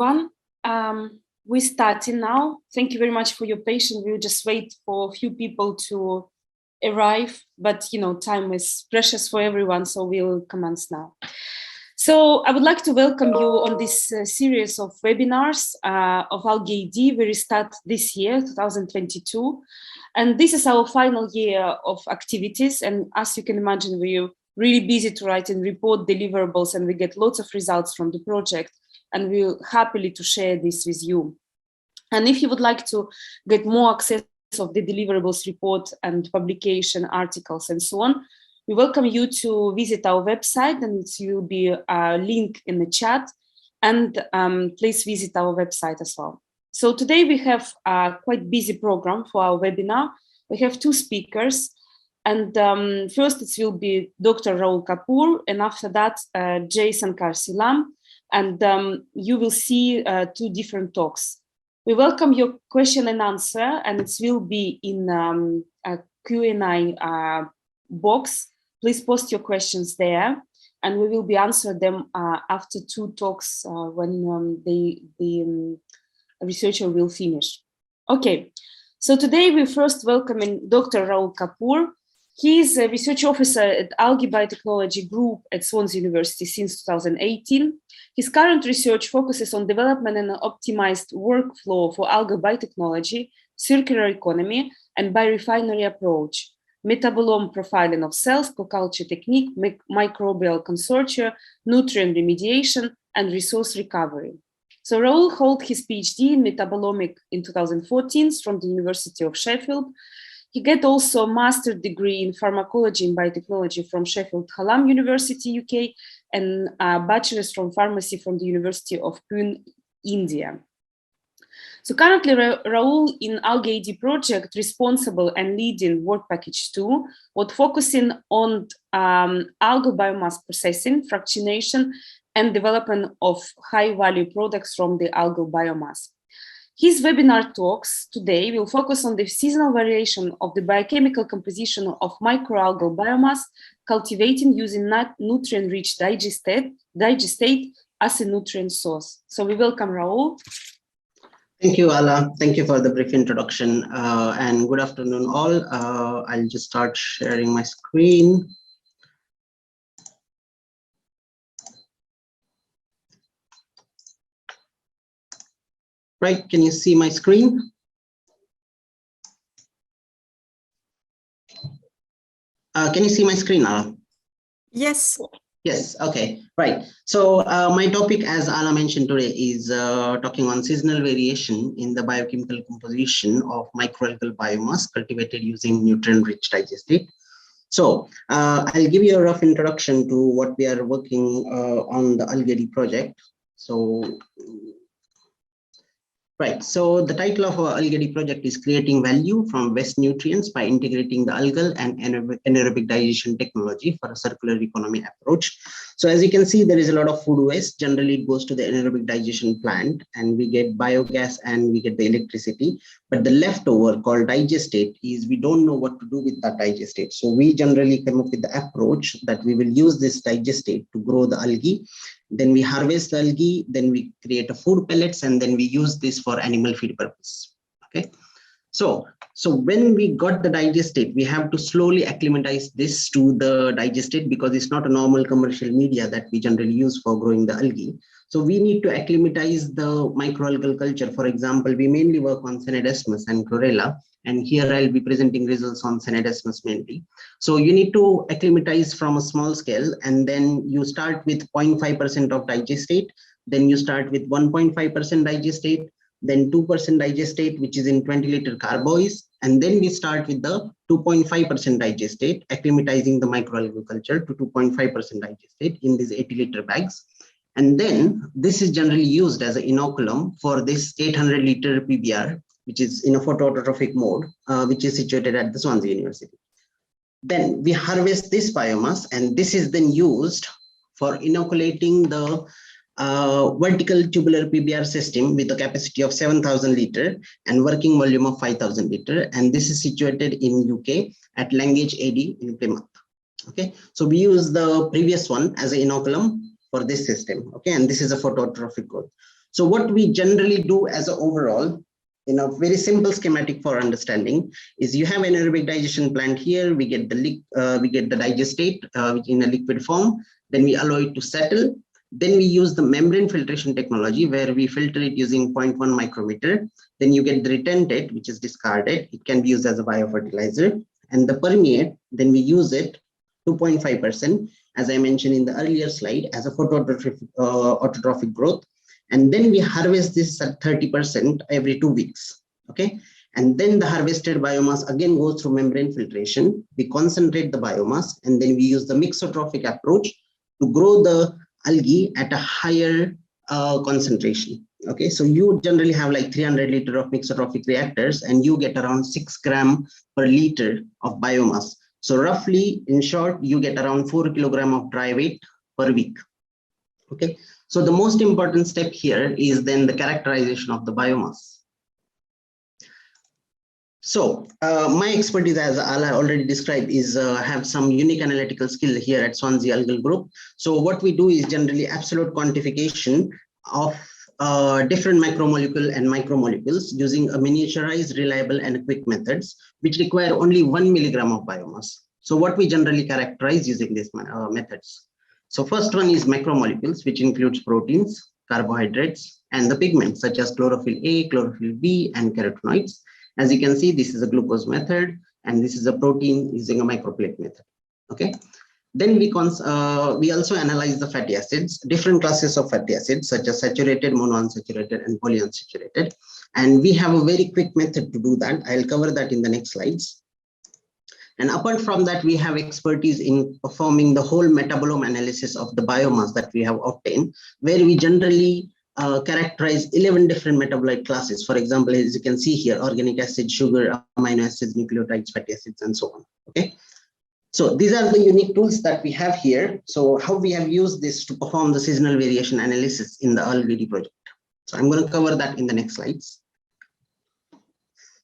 everyone. We're starting now. Thank you very much for your patience. We'll just wait for a few people to arrive, but time is precious for everyone, so we'll commence now. So I would like to welcome you on this series of webinars of Alg-Ad. We start this year, 2022, and this is our final year of activities. And as you can imagine, we're really busy to write and report deliverables, and we get lots of results from the project, and we're happily to share this with you. And if you would like to get more access of the deliverables report and publication articles and so on, we welcome you to visit our website, and it will be a link in the chat, and please visit our website as well. So today we have a quite busy program for our webinar. We have two speakers, and first it will be Dr. Rahul Kapoor, and after that Jai Sankar Seelam, and you will see two different talks. We welcome your question and answer, and it will be in a Q&A box. Please post your questions there, and we will be answering them after two talks when the researcher will finish. Okay, so today we first welcoming Dr. Rahul Kapoor. He is a research officer at Algae Biotechnology Group at Swansea University since 2018. His current research focuses on development and optimized workflow for algal biotechnology, circular economy, and biorefinery approach, metabolome profiling of cells, co-culture technique, microbial consortia, nutrient remediation, and resource recovery. So Rahul holds his PhD in metabolomic in 2014 from the University of Sheffield. He got also a master's degree in pharmacology and biotechnology from Sheffield Hallam University, UK, and a bachelor's from pharmacy from the University of Pune, India. So currently, Rahul in Alg-Ad project responsible and leading work package 2, what focusing on algal biomass processing, fractionation, and development of high-value products from the algal biomass. His webinar talks today will focus on the seasonal variation of the biochemical composition of microalgal biomass, cultivating using nutrient-rich digestate as a nutrient source. So we welcome Rahul. Thank you, Ala. Thank you for the brief introduction, and good afternoon all. I'll just start sharing my screen. Right, can you see my screen? Can you see my screen, Ala? Yes. Yes, okay, right. So my topic, as Ala mentioned today, is talking on seasonal variation in the biochemical composition of microalgal biomass cultivated using nutrient-rich digestate. So I'll give you a rough introduction to what we are working on the Alg-Ad project. So right, so the title of our Alg-Ad project is Creating Value from Waste Nutrients by Integrating the Algal and Anaerobic Digestion Technology for a Circular Economy Approach. So as you can see, there is a lot of food waste. Generally, it goes to the anaerobic digestion plant, and we get biogas and we get the electricity. But the leftover called digestate is we don't know what to do with that digestate. So we generally come up with the approach that we will use this digestate to grow the algae. Then we harvest the algae, then we create a food pellets, and then we use this for animal feed purpose. Okay, so when we got the digestate, we have to slowly acclimatize this to the digestate because it's not a normal commercial media that we generally use for growing the algae. So we need to acclimatize the microalgal culture. For example, we mainly work on Senedesmus and Chlorella, and here I'll be presenting results on Senedesmus mainly. So you need to acclimatize from a small scale, and then you start with 0.5% of digestate, then you start with 1.5% digestate, then 2% digestate, which is in 20-liter carboys, and then we start with the 2.5% digestate, acclimatizing the microalgal culture to 2.5% digestate in these 80-liter bags. And then this is generally used as an inoculum for this 800-liter PBR, which is in a photoautotrophic mode, which is situated at the Swansea University. Then we harvest this biomass, and this is then used for inoculating the vertical tubular PBR system with a capacity of 7,000 liter and working volume of 5,000 liter. And this is situated in UK at Alg-Ad in Plymouth. Okay, so we use the previous one as an inoculum for this system. Okay, and this is a photoautotrophic growth. So what we generally do as an overall, in a very simple schematic for understanding, is you have an anaerobic digestion plant here. We get the digestate in a liquid form. Then we allow it to settle. Then we use the membrane filtration technology where we filter it using 0.1 micrometer. Then you get the retentate, which is discarded. It can be used as a biofertilizer. And the permeate, then we use it 2.5%, as I mentioned in the earlier slide, as a autotrophic growth. And then we harvest this at 30% every 2 weeks. Okay. And then the harvested biomass again goes through membrane filtration. We concentrate the biomass, and then we use the mixotrophic approach to grow the algae at a higher concentration. Okay, so you generally have like 300 liter of mixotrophic reactors, and you get around 6 gram per liter of biomass. So roughly, in short, you get around 4 kilogram of dry weight per week. Okay, so the most important step here is then the characterization of the biomass. So my expertise, as I already described, is have some unique analytical skill here at Swansea Algal Group. So what we do is generally absolute quantification of different macromolecule and micromolecules using a miniaturized, reliable, and quick methods, which require only 1 milligram of biomass. So what we generally characterize using these methods. So first one is macromolecules, which includes proteins, carbohydrates, and the pigments such as chlorophyll A, chlorophyll B, and carotenoids. As you can see, this is a glucose method, and this is a protein using a microplate method. Okay. Then we also analyze the fatty acids, different classes of fatty acids such as saturated, monounsaturated, and polyunsaturated. And we have a very quick method to do that. I'll cover that in the next slides. And apart from that, we have expertise in performing the whole metabolome analysis of the biomass that we have obtained, where we generally characterize 11 different metabolite classes. For example, as you can see here, organic acid, sugar, amino acids, nucleotides, fatty acids, and so on. Okay. So these are the unique tools that we have here. So how we have used this to perform the seasonal variation analysis in the Alg-Ad project. So I'm going to cover that in the next slides.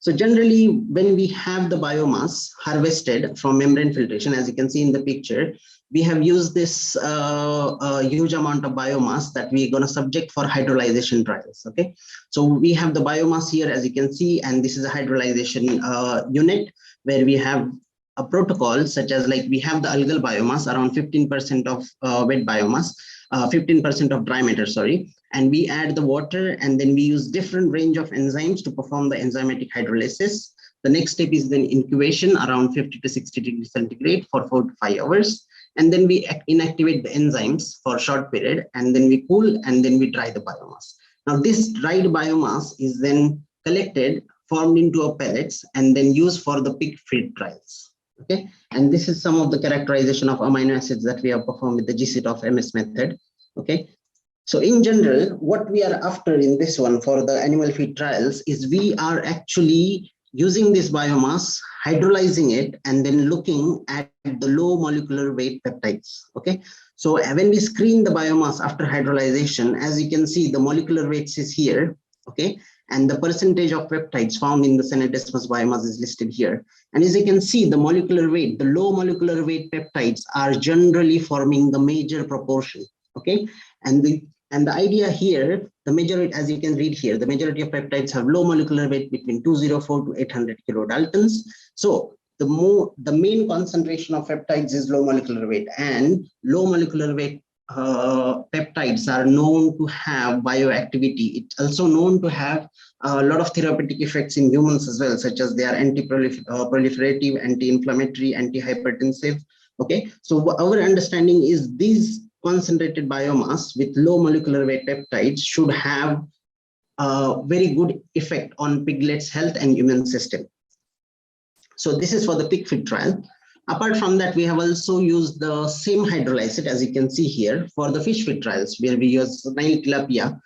So generally, when we have the biomass harvested from membrane filtration, as you can see in the picture, we have used this huge amount of biomass that we're going to subject for hydrolyzation trials. Okay, so we have the biomass here, as you can see, and this is a hydrolyzation unit where we have a protocol such as, like, we have the algal biomass around 15% of wet biomass, 15% of dry matter, sorry, and we add the water, and then we use different range of enzymes to perform the enzymatic hydrolysis. The next step is then incubation around 50 to 60 degrees centigrade for 4 to 5 hours. And then we inactivate the enzymes for a short period, and then we cool, and then we dry the biomass. Now this dried biomass is then collected, formed into a pellets, and then used for the pig feed trials. Okay, and this is some of the characterization of amino acids that we have performed with the GCT of MS method. Okay, so in general, what we are after in this one for the animal feed trials is we are actually using this biomass, hydrolyzing it, and then looking at the low molecular weight peptides. Okay, so when we screen the biomass after hydrolyzation, as you can see, the molecular weights is here. Okay, and the percentage of peptides found in the synaptosmas biomass is listed here. And as you can see, the molecular weight, the low molecular weight peptides are generally forming the major proportion. Okay, and the idea here, the majority, as you can read here, the majority of peptides have low molecular weight between 204 to 800 kilodaltons. So the main concentration of peptides is low molecular weight, and low molecular weight peptides are known to have bioactivity. It's also known to have a lot of therapeutic effects in humans as well, such as they are anti-proliferative, anti-inflammatory, anti-hypertensive. Okay, so our understanding is these concentrated biomass with low molecular weight peptides should have a very good effect on piglets' health and immune system. So this is for the pig feed trial. Apart from that, we have also used the same hydrolyzed, as you can see here, for the fish feed trials, where we use Nile tilapia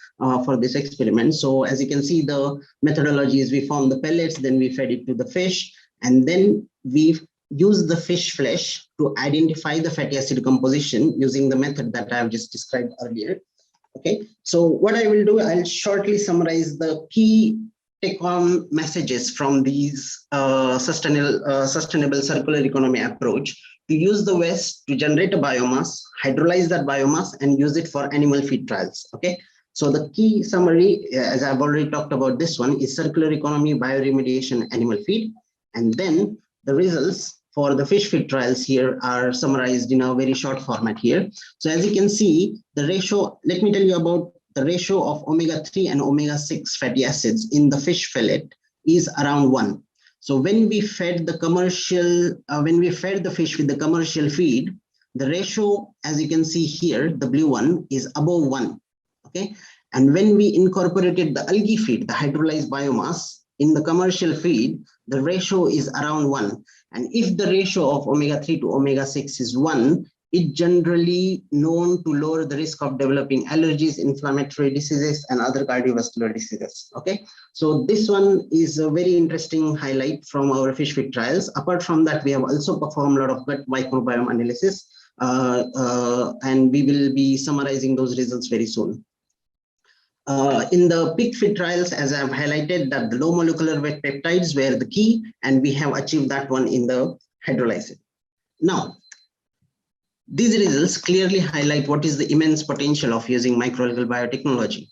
for this experiment. So as you can see, the methodology is we form the pellets, then we fed it to the fish, and then we use the fish flesh to identify the fatty acid composition using the method that I have just described earlier. Okay, so what I will do, I'll shortly summarize the key take-home messages from these sustainable circular economy approach to use the waste to generate a biomass, hydrolyze that biomass, and use it for animal feed trials. Okay, So the key summary, as I've already talked about this one, is circular economy, bioremediation, animal feed. And then the results for the fish feed trials here are summarized in a very short format here. So as you can see, the ratio, let me tell you about the ratio of omega-3 and omega-6 fatty acids in the fish fillet is around 1. So when we fed the fish with the commercial feed, the ratio, as you can see here, the blue one is above 1. Okay, and when we incorporated the algae feed, the hydrolyzed biomass in the commercial feed, the ratio is around 1. And if the ratio of omega-3 to omega-6 is 1, it generally known to lower the risk of developing allergies, inflammatory diseases, and other cardiovascular diseases. Okay, so this one is a very interesting highlight from our fish feed trials. Apart from that, we have also performed a lot of gut microbiome analysis, and we will be summarizing those results very soon. In the pig feed trials, as I've highlighted, that the low molecular weight peptides were the key, and we have achieved that one in the hydrolysis. Now, these results clearly highlight what is the immense potential of using microalgal biotechnology.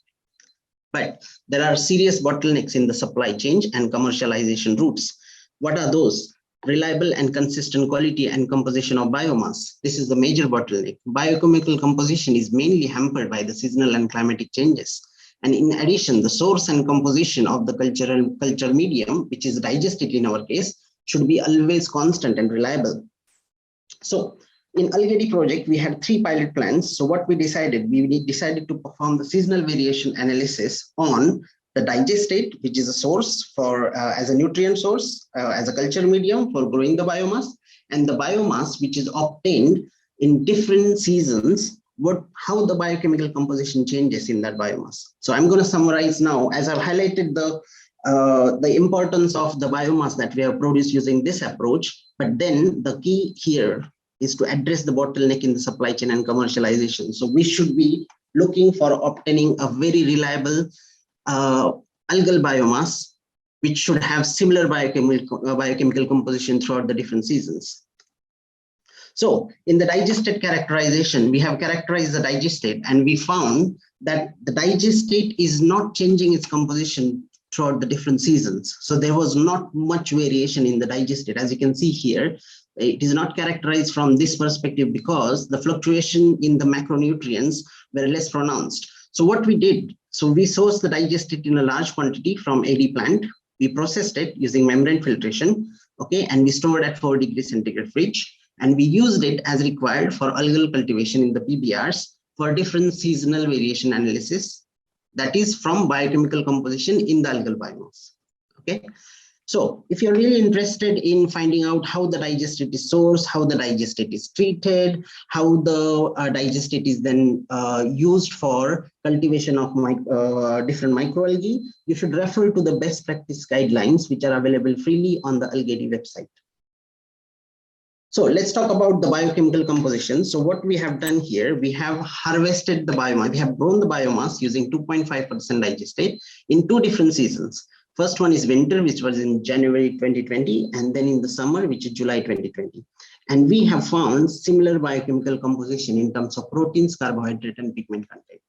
But there are serious bottlenecks in the supply chain and commercialization routes. What are those? Reliable and consistent quality and composition of biomass. This is the major bottleneck. Biochemical composition is mainly hampered by the seasonal and climatic changes. And in addition, the source and composition of the culture medium, which is digestate in our case, should be always constant and reliable. So in Alg-Ad project, we had 3 pilot plans. So what we decided to perform the seasonal variation analysis on the digestate, which is a source for as a nutrient source, as a culture medium for growing the biomass, and the biomass, which is obtained in different seasons, how the biochemical composition changes in that biomass. So I'm going to summarize now, as I've highlighted the importance of the biomass that we have produced using this approach. But then the key here is to address the bottleneck in the supply chain and commercialization. So we should be looking for obtaining a very reliable algal biomass, which should have similar biochemical composition throughout the different seasons. So in the digestate characterization, we have characterized the digestate, and we found that the digestate is not changing its composition throughout the different seasons. So there was not much variation in the digestate. As you can see here, it is not characterized from this perspective because the fluctuation in the macronutrients were less pronounced. So what we did, so we sourced the digestate in a large quantity from AD plant. We processed it using membrane filtration, okay, and we stored at 4 degrees centigrade fridge. And we used it as required for algal cultivation in the PBRs for different seasonal variation analysis, that is from biochemical composition in the algal biomass. Okay, so if you're really interested in finding out how the digestate is sourced, how the digestate is treated, how the digestate is then used for cultivation of different microalgae, you should refer to the best practice guidelines, which are available freely on the Alg-Ad website. So let's talk about the biochemical composition. So what we have done here, we have harvested the biomass. We have grown the biomass using 2.5% digestate in 2 different seasons. First one is winter, which was in January 2020, and then in the summer, which is July 2020. And we have found similar biochemical composition in terms of proteins, carbohydrate, and pigment content.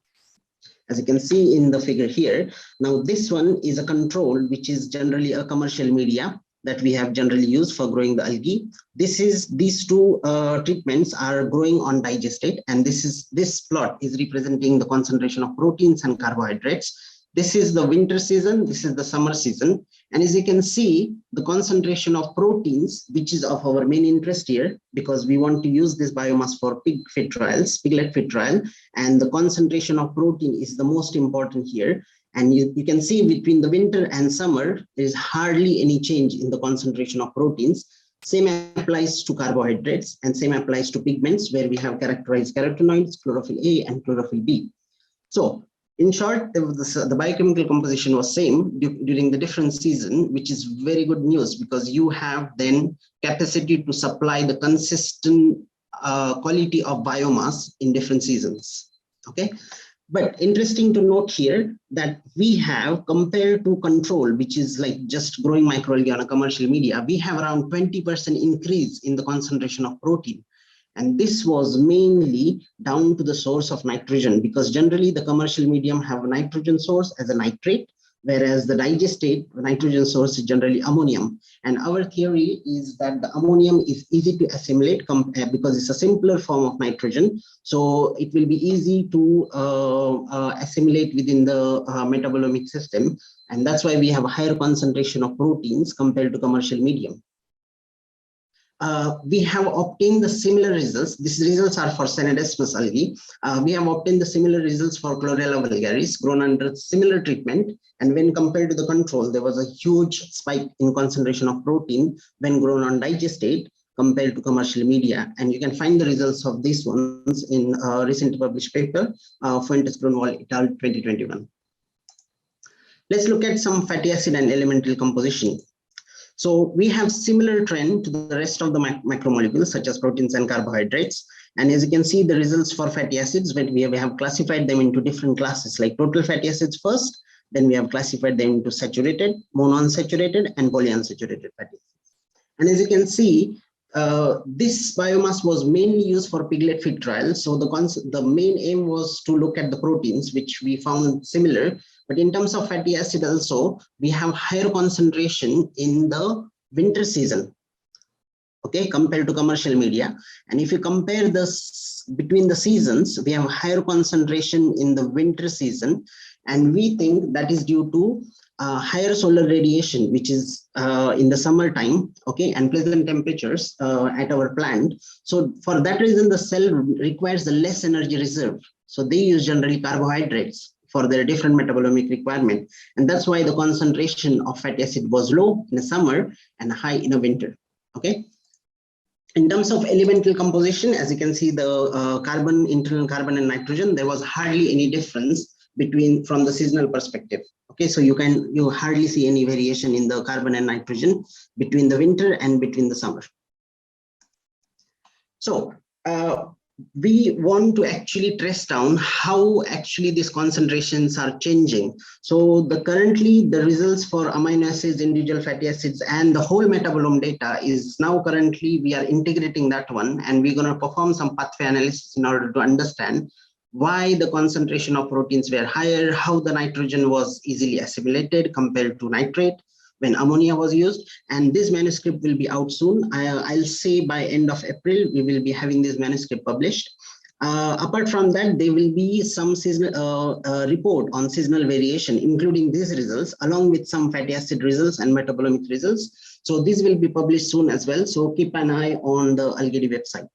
As you can see in the figure here, now this one is a control, which is generally a commercial media that we have generally used for growing the algae. These 2 treatments are growing on digestate, and this plot is representing the concentration of proteins and carbohydrates. This is the winter season, this is the summer season, and as you can see, the concentration of proteins, which is of our main interest here, because we want to use this biomass for piglet feed trial, and the concentration of protein is the most important here. And you can see between the winter and summer, there is hardly any change in the concentration of proteins. Same applies to carbohydrates, and same applies to pigments, where we have characterized carotenoids, chlorophyll A and chlorophyll B. So in short, the biochemical composition was same during the different season, which is very good news, because you have then capacity to supply the consistent quality of biomass in different seasons. Okay. But interesting to note here that we have, compared to control, which is like just growing microalgae on a commercial media, we have around 20% increase in the concentration of protein. And this was mainly down to the source of nitrogen, because generally the commercial medium have a nitrogen source as a nitrate, whereas the digestate nitrogen source is generally ammonium. And our theory is that the ammonium is easy to assimilate because it's a simpler form of nitrogen. So it will be easy to assimilate within the metabolomic system. And that's why we have a higher concentration of proteins compared to commercial medium. We have obtained the similar results. These results are for Senedesmus algae. We have obtained the similar results for Chlorella vulgaris grown under similar treatment. And when compared to the control, there was a huge spike in concentration of protein when grown on digestate compared to commercial media. And you can find the results of these ones in a recently published paper, Fuentes-Grunwald et al. 2021. Let's look at some fatty acid and elemental composition. So we have similar trend to the rest of the macromolecules such as proteins and carbohydrates. And as you can see, the results for fatty acids, when we have classified them into different classes, like total fatty acids first, then we have classified them into saturated, monounsaturated, and polyunsaturated fatty acids. And as you can see, this biomass was mainly used for piglet feed trials. So the main aim was to look at the proteins, which we found similar. But in terms of fatty acid also, we have higher concentration in the winter season, okay, compared to commercial media. And if you compare this between the seasons, we have higher concentration in the winter season. And we think that is due to higher solar radiation, which is in the summertime, okay, and pleasant temperatures at our plant. So for that reason, the cell requires the less energy reserve. So they use generally carbohydrates for their different metabolomic requirement. And that's why the concentration of fatty acid was low in the summer and high in the winter, okay? In terms of elemental composition, as you can see, the carbon, internal carbon and nitrogen, there was hardly any difference from the seasonal perspective. Okay, so you hardly see any variation in the carbon and nitrogen between the winter and between the summer. So we want to actually trace down how actually these concentrations are changing. So currently the results for amino acids, individual fatty acids, and the whole metabolome data is now currently we are integrating that one, and we're going to perform some pathway analysis in order to understand why the concentration of proteins were higher, how the nitrogen was easily assimilated compared to nitrate when ammonia was used. And this manuscript will be out soon. I'll say by end of April, we will be having this manuscript published. Apart from that, there will be some seasonal report on seasonal variation, including these results, along with some fatty acid results and metabolomic results. So this will be published soon as well. So keep an eye on the Alg-Ad website.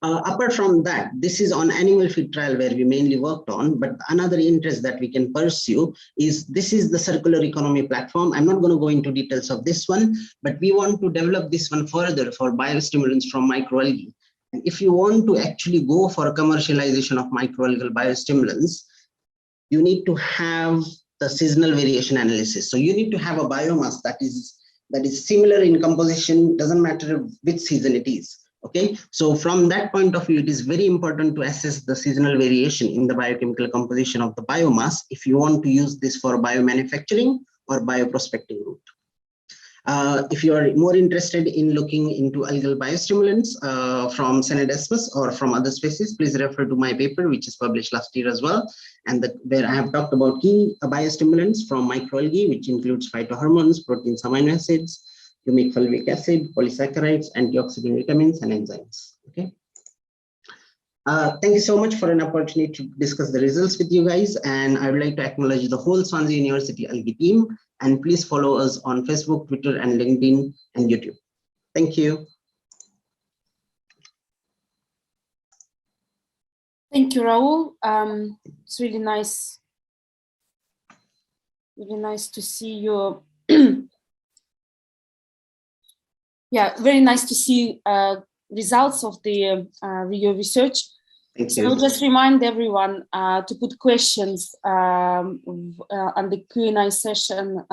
Apart from that, this is on animal feed trial where we mainly worked on, but another interest that we can pursue is this is the circular economy platform. I'm not going to go into details of this one, but we want to develop this one further for biostimulants from microalgae. And if you want to actually go for commercialization of microalgal biostimulants, you need to have the seasonal variation analysis. So you need to have a biomass that is similar in composition, doesn't matter which season it is. Okay, so from that point of view, it is very important to assess the seasonal variation in the biochemical composition of the biomass if you want to use this for biomanufacturing or bioprospecting route. If you are more interested in looking into algal biostimulants from Senedesmus or from other species, please refer to my paper, which is published last year as well, and where I have talked about key biostimulants from microalgae, which includes phytohormones, proteins, amino acids, humic fulvic acid, polysaccharides, antioxidant vitamins, and enzymes. Okay. Thank you so much for an opportunity to discuss the results with you guys. And I would like to acknowledge the whole Swansea University Algae team. And please follow us on Facebook, Twitter, and LinkedIn and YouTube. Thank you. Thank you, Raul. It's really nice to see your yeah, very nice to see results of the your research. So I'll just remind everyone to put questions on the Q&A session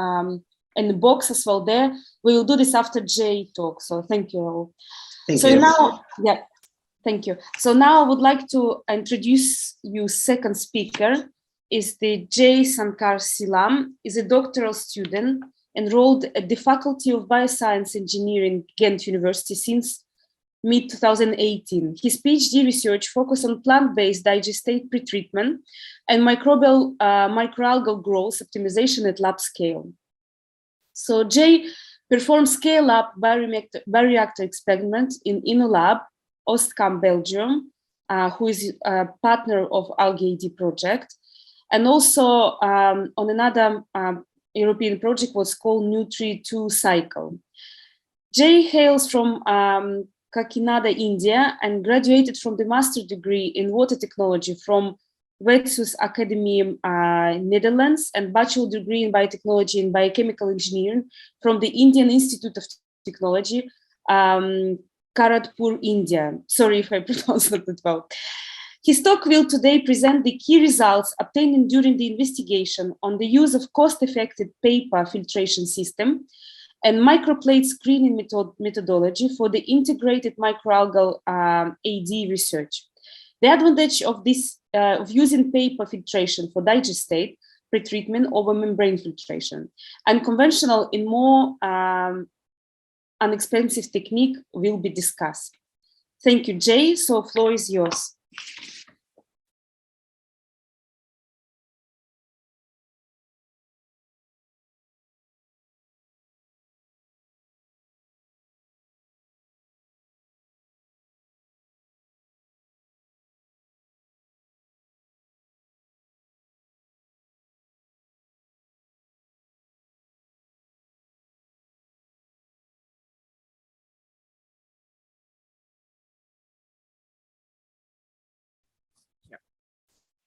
in the box as well there. We will do this after Jay talk, so thank you all. Thank you. Now, yeah, thank you. So now I would like to introduce you second speaker, is the Jai Sankar Seelam, is a doctoral student enrolled at the Faculty of Bioscience Engineering, Ghent University since mid-2018. His PhD research focused on plant-based digestate pretreatment and microalgal growth optimization at lab scale. So Jay performed scale-up bioreactor experiment in InnoLab, Oostkamp, Belgium, who is a partner of Alg-Ad project. And also on another European project was called Nutri2 Cycle. Jay hails from Kakinada, India, and graduated from the master's degree in water technology from Wetsus Academy, Netherlands, and bachelor degree in biotechnology and biochemical engineering from the Indian Institute of Technology, Kharagpur, India. Sorry if I pronounced that well. His talk will today present the key results obtained during the investigation on the use of cost-effective paper filtration system and microplate screening methodology for the integrated microalgal AD research. The advantage of this of using paper filtration for digestate pretreatment over membrane filtration and conventional in more inexpensive technique will be discussed. Thank you, Jay. So floor is yours.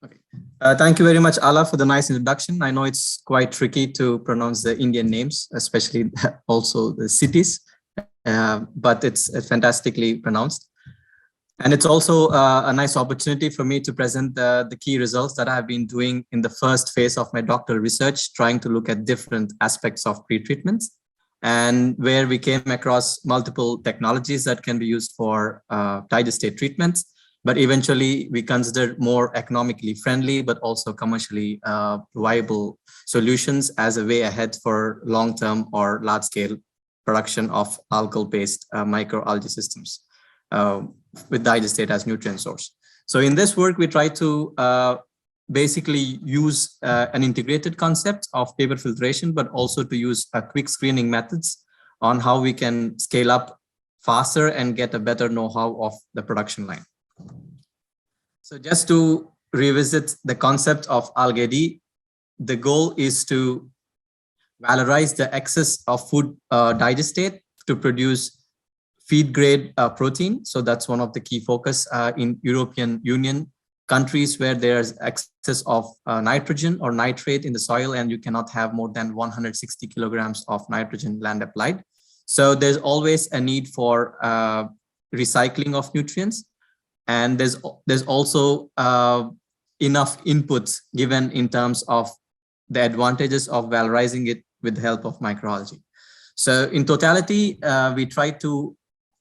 Okay. Thank you very much, Ala, for the nice introduction. I know it's quite tricky to pronounce the Indian names, especially also the cities, but it's fantastically pronounced. And it's also a nice opportunity for me to present the key results that I've been doing in the first phase of my doctoral research, trying to look at different aspects of pretreatments, and where we came across multiple technologies that can be used for digestate treatments. But eventually we considered more economically friendly, but also commercially viable solutions as a way ahead for long-term or large-scale production of algal-based microalgae systems with digestate as nutrient source. So in this work, we try to basically use an integrated concept of paper filtration, but also to use quick screening methods on how we can scale up faster and get a better know-how of the production line. So just to revisit the concept of Alg-Ad, the goal is to valorize the excess of food digestate to produce feed grade protein. So that's one of the key focus in European Union countries where there's excess of nitrogen or nitrate in the soil, and you cannot have more than 160 kilograms of nitrogen land applied. So there's always a need for recycling of nutrients. And there's also enough inputs given in terms of the advantages of valorizing it with the help of microalgae. So in totality, we try to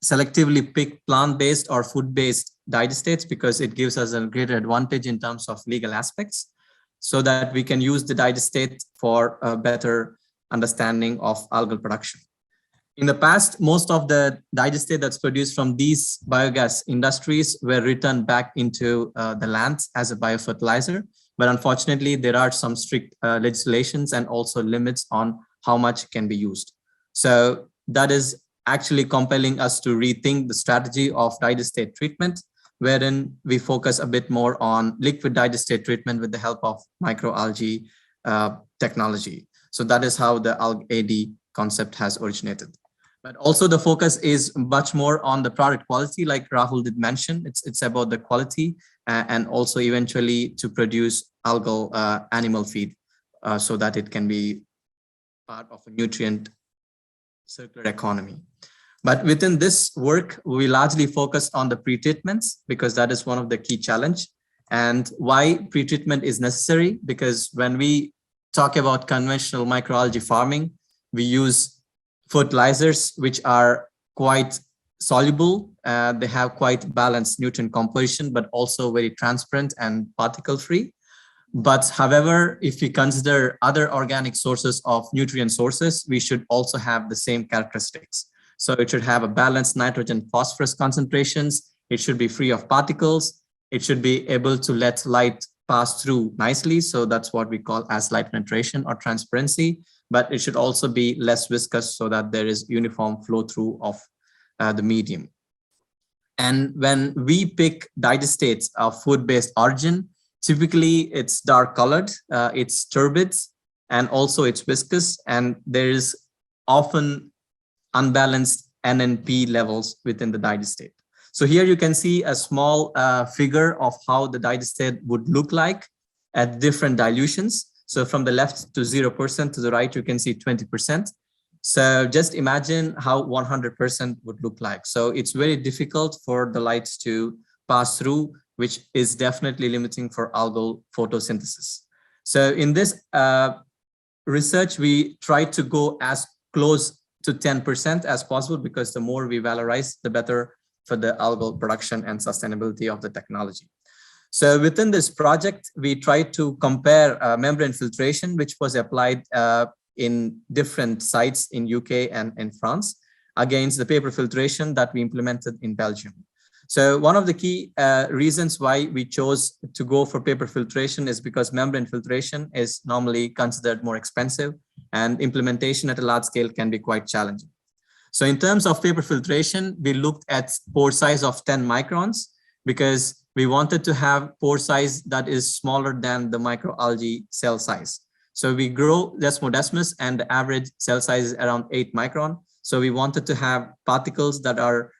selectively pick plant-based or food-based digestates because it gives us a greater advantage in terms of legal aspects, so that we can use the digestate for a better understanding of algal production. In the past, most of the digestate that's produced from these biogas industries were returned back into the land as a biofertilizer. But unfortunately, there are some strict legislations and also limits on how much can be used. So that is actually compelling us to rethink the strategy of digestate treatment, wherein we focus a bit more on liquid digestate treatment with the help of microalgae technology. So that is how the Alg-Ad concept has originated. But also the focus is much more on the product quality, like Rahul did mention. It's about the quality and also eventually to produce algal animal feed so that it can be part of a nutrient circular economy. But within this work, we largely focus on the pretreatments because that is one of the key challenge. And why pretreatment is necessary? Because when we talk about conventional microalgae farming, we use fertilizers which are quite soluble. They have quite balanced nutrient composition, but also very transparent and particle free. But however, if we consider other organic sources of nutrient sources, we should also have the same characteristics. So it should have a balanced nitrogen phosphorus concentrations. It should be free of particles. It should be able to let light pass through nicely. So that's what we call as light penetration or transparency. But it should also be less viscous so that there is uniform flow through of the medium. And when we pick digestates of food-based origin, typically it's dark colored, it's turbid, and also it's viscous, and there is often unbalanced NNP levels within the digestate. So here you can see a small figure of how the digestate would look like at different dilutions. So from the left to 0%, to the right, you can see 20%. So just imagine how 100% would look like. So it's very difficult for the lights to pass through, which is definitely limiting for algal photosynthesis. So in this research, we try to go as close to 10% as possible, because the more we valorize, the better for the algal production and sustainability of the technology. So within this project, we tried to compare membrane filtration, which was applied in different sites in UK and in France, against the paper filtration that we implemented in Belgium. So one of the key reasons why we chose to go for paper filtration is because membrane filtration is normally considered more expensive, and implementation at a large scale can be quite challenging. So in terms of paper filtration, we looked at pore size of 10 microns because we wanted to have pore size that is smaller than the microalgae cell size. So we grow Desmodesmus and the average cell size is around 8 micron. So we wanted to have particles that are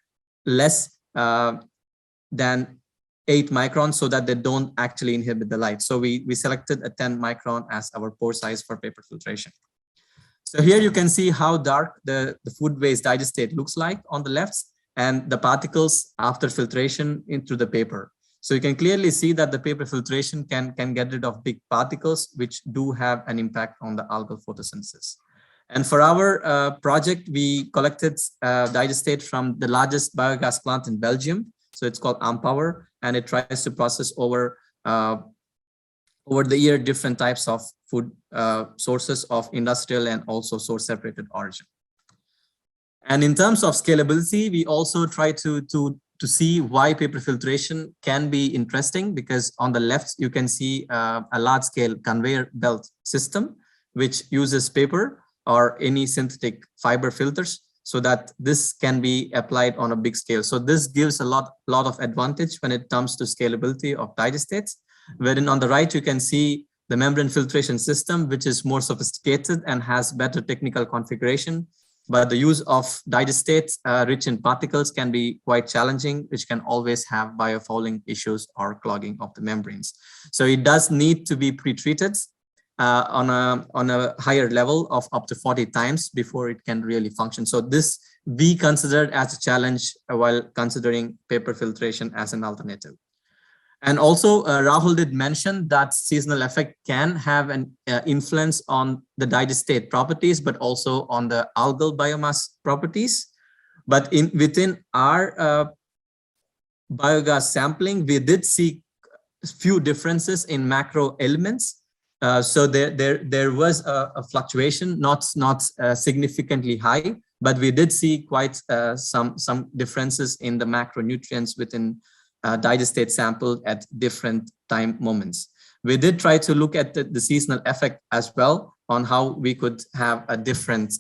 less than 8 microns so that they don't actually inhibit the light. So we selected a 10 micron as our pore size for paper filtration. So here you can see how dark the food waste digestate looks like on the left, and the particles after filtration into the paper. So you can clearly see that the paper filtration can get rid of big particles, which do have an impact on the algal photosynthesis. And for our project, we collected digestate from the largest biogas plant in Belgium. So it's called Ampower, and it tries to process over the year different types of food sources of industrial and also source separated origin. And in terms of scalability, we also try to see why paper filtration can be interesting, because on the left, you can see a large scale conveyor belt system, which uses paper or any synthetic fiber filters, so that this can be applied on a big scale. So this gives a lot of advantage when it comes to scalability of digestates, wherein on the right, you can see the membrane filtration system, which is more sophisticated and has better technical configuration. But the use of digestates rich in particles can be quite challenging, which can always have biofouling issues or clogging of the membranes. So it does need to be pre-treated on a higher level of up to 40 times before it can really function. So this we considered as a challenge while considering paper filtration as an alternative. And also Rahul did mention that seasonal effect can have an influence on the digestate properties, but also on the algal biomass properties. But within our biogas sampling, we did see few differences in macro elements. So there was a fluctuation, not significantly high, but we did see quite some differences in the macronutrients within digestate sample at different time moments. We did try to look at the seasonal effect as well on how we could have a different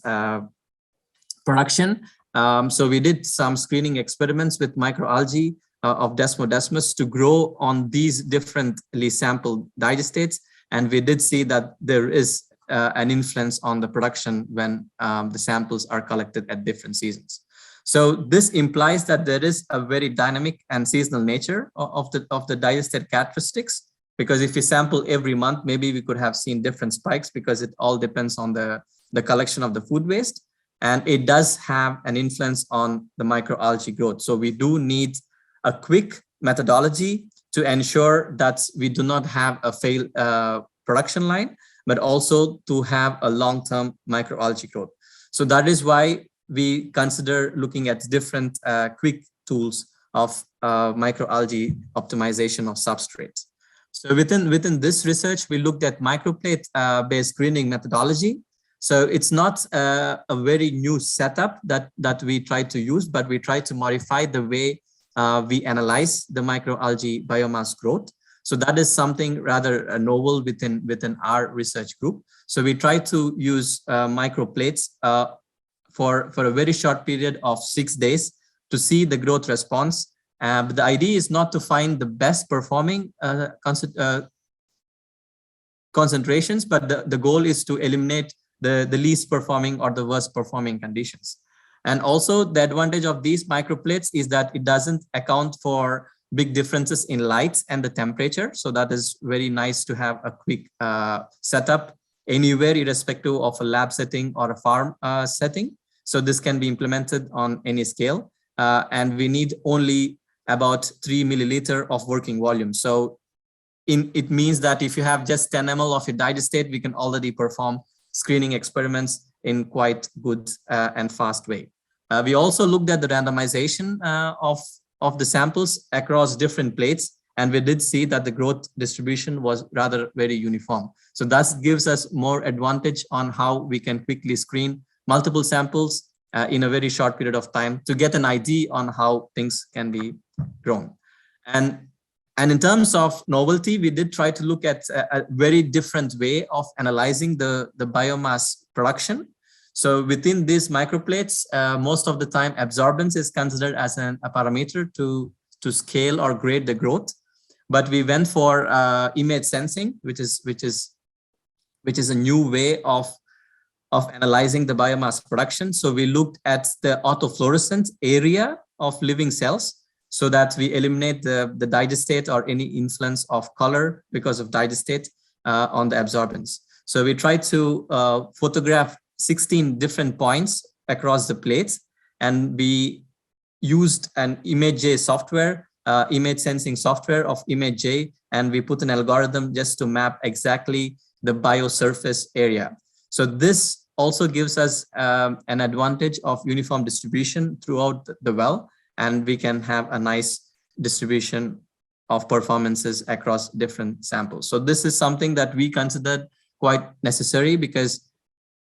production. So we did some screening experiments with microalgae of Desmodesmus to grow on these differently sampled digestates. And we did see that there is an influence on the production when the samples are collected at different seasons. So this implies that there is a very dynamic and seasonal nature of the digestate characteristics, because if we sample every month, maybe we could have seen different spikes, because it all depends on the collection of the food waste. And it does have an influence on the microalgae growth. So we do need a quick methodology to ensure that we do not have a failed production line, but also to have a long-term microalgae growth. So that is why we consider looking at different quick tools of microalgae optimization of substrates. So within this research, we looked at microplate based screening methodology. So it's not a very new setup that we try to use, but we try to modify the way we analyze the microalgae biomass growth. So that is something rather novel within our research group. So we try to use microplates for a very short period of 6 days to see the growth response. But the idea is not to find the best performing concentrations, but the goal is to eliminate the least performing or the worst performing conditions. And also the advantage of these microplates is that it doesn't account for big differences in lights and the temperature. So that is very nice to have a quick setup anywhere, irrespective of a lab setting or a farm setting. So this can be implemented on any scale. And we need only about 3 milliliter of working volume. So it means that if you have just 10 ml of your digestate, we can already perform screening experiments in quite good and fast way. We also looked at the randomization of the samples across different plates, and we did see that the growth distribution was rather very uniform. So that gives us more advantage on how we can quickly screen multiple samples in a very short period of time to get an idea on how things can be grown. And in terms of novelty, we did try to look at a very different way of analyzing the biomass production. So within these microplates, most of the time absorbance is considered as a parameter to scale or grade the growth. But we went for image sensing, which is a new way of analyzing the biomass production. So we looked at the autofluorescent area of living cells, so that we eliminate the digestate or any influence of color because of digestate on the absorbance. So we tried to photograph 16 different points across the plates, and we used an ImageJ software, image sensing software of ImageJ, and we put an algorithm just to map exactly the biosurface area. So this also gives us an advantage of uniform distribution throughout the well, and we can have a nice distribution of performances across different samples. So this is something that we considered quite necessary, because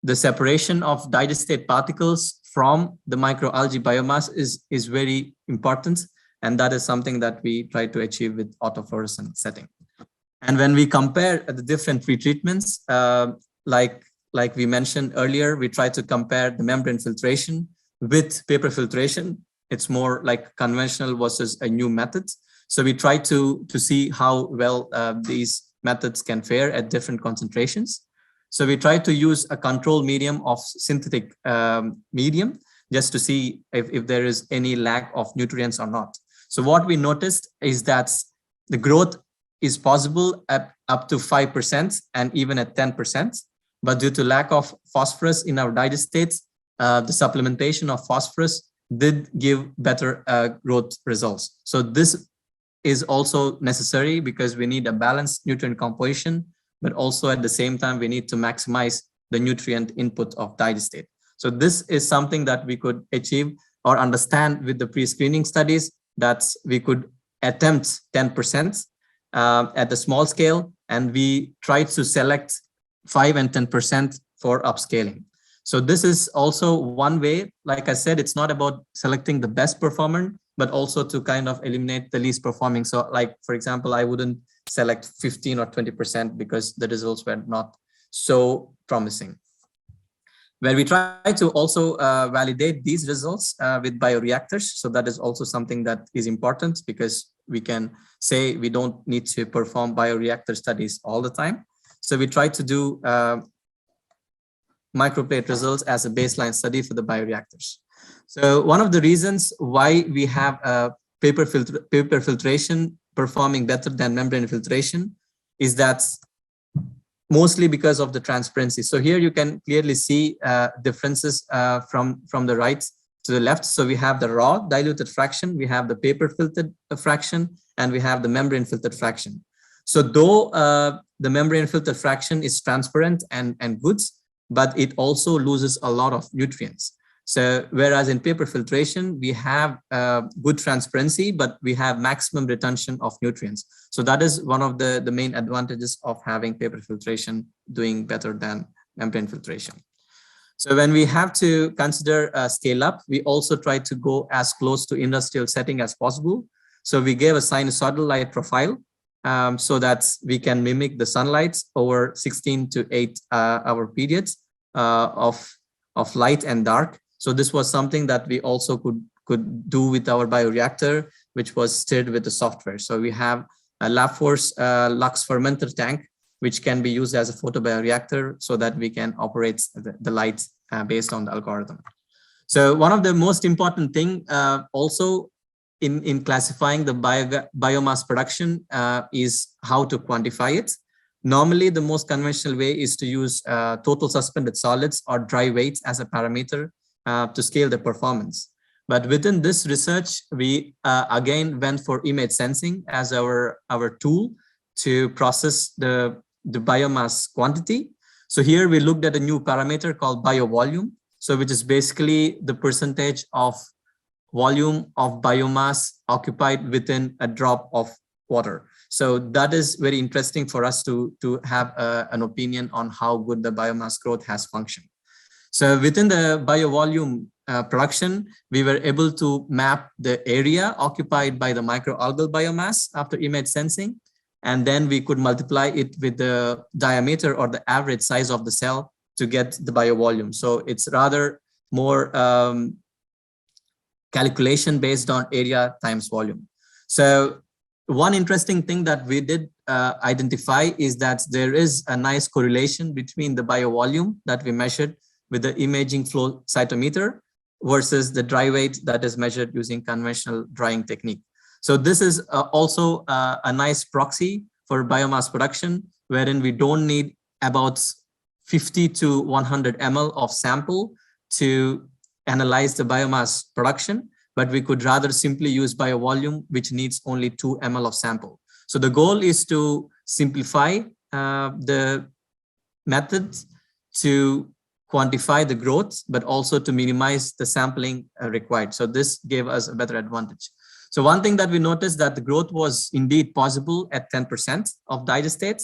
the separation of digestate particles from the microalgae biomass is very important. And that is something that we try to achieve with autofluorescent setting. And when we compare the different pretreatments, like we mentioned earlier, we try to compare the membrane filtration with paper filtration. It's more like conventional versus a new method. So we try to see how well these methods can fare at different concentrations. So we try to use a control medium of synthetic medium just to see if there is any lack of nutrients or not. So what we noticed is that the growth is possible at up to 5% and even at 10%. But due to lack of phosphorus in our digestates, the supplementation of phosphorus did give better growth results. So this is also necessary because we need a balanced nutrient composition, but also at the same time, we need to maximize the nutrient input of digestate. So this is something that we could achieve or understand with the pre-screening studies, that we could attempt 10% at the small scale, and we tried to select 5 and 10% for upscaling. So this is also one way. Like I said, it's not about selecting the best performer, but also to kind of eliminate the least performing. So like, for example, I wouldn't select 15 or 20% because the results were not so promising. Where we try to also validate these results with bioreactors. So that is also something that is important, because we can say we don't need to perform bioreactor studies all the time. So we try to do microplate results as a baseline study for the bioreactors. So one of the reasons why we have paper filtration performing better than membrane filtration is that mostly because of the transparency. So here you can clearly see differences from the right to the left. So we have the raw diluted fraction, we have the paper filtered fraction, and we have the membrane filtered fraction. So though the membrane filtered fraction is transparent and good, but it also loses a lot of nutrients. So whereas in paper filtration, we have good transparency, but we have maximum retention of nutrients. So that is one of the main advantages of having paper filtration doing better than membrane filtration. So when we have to consider scale up, we also try to go as close to industrial setting as possible. So we gave a sinusoidal light profile so that we can mimic the sunlight over 16 to 8 hour periods of light and dark. So this was something that we also could do with our bioreactor, which was steered with the software. So we have a LabForce Lux fermenter tank, which can be used as a photobioreactor so that we can operate the light based on the algorithm. So one of the most important thing also in classifying the biomass production is how to quantify it. Normally, the most conventional way is to use total suspended solids or dry weights as a parameter to scale the performance. But within this research, we again went for image sensing as our tool to process the biomass quantity. So here we looked at a new parameter called biovolume, so which is basically the percentage of volume of biomass occupied within a drop of water. So that is very interesting for us to have an opinion on how good the biomass growth has functioned. So within the biovolume production, we were able to map the area occupied by the microalgal biomass after image sensing. And then we could multiply it with the diameter or the average size of the cell to get the biovolume. So it's rather more calculation based on area times volume. So one interesting thing that we did identify is that there is a nice correlation between the biovolume that we measured with the imaging flow cytometer versus the dry weight that is measured using conventional drying technique. So this is also a nice proxy for biomass production, wherein we don't need about 50 to 100 ml of sample to analyze the biomass production, but we could rather simply use biovolume, which needs only 2 ml of sample. So the goal is to simplify the methods to quantify the growth, but also to minimize the sampling required. So this gave us a better advantage. So one thing that we noticed that the growth was indeed possible at 10% of digestate,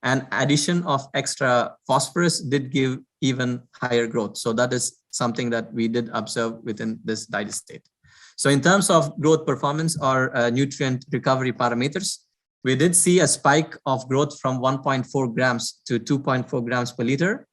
and addition of extra phosphorus did give even higher growth. So that is something that we did observe within this digestate. So in terms of growth performance or nutrient recovery parameters, we did see a spike of growth from 1.4 grams to 2.4 grams per liter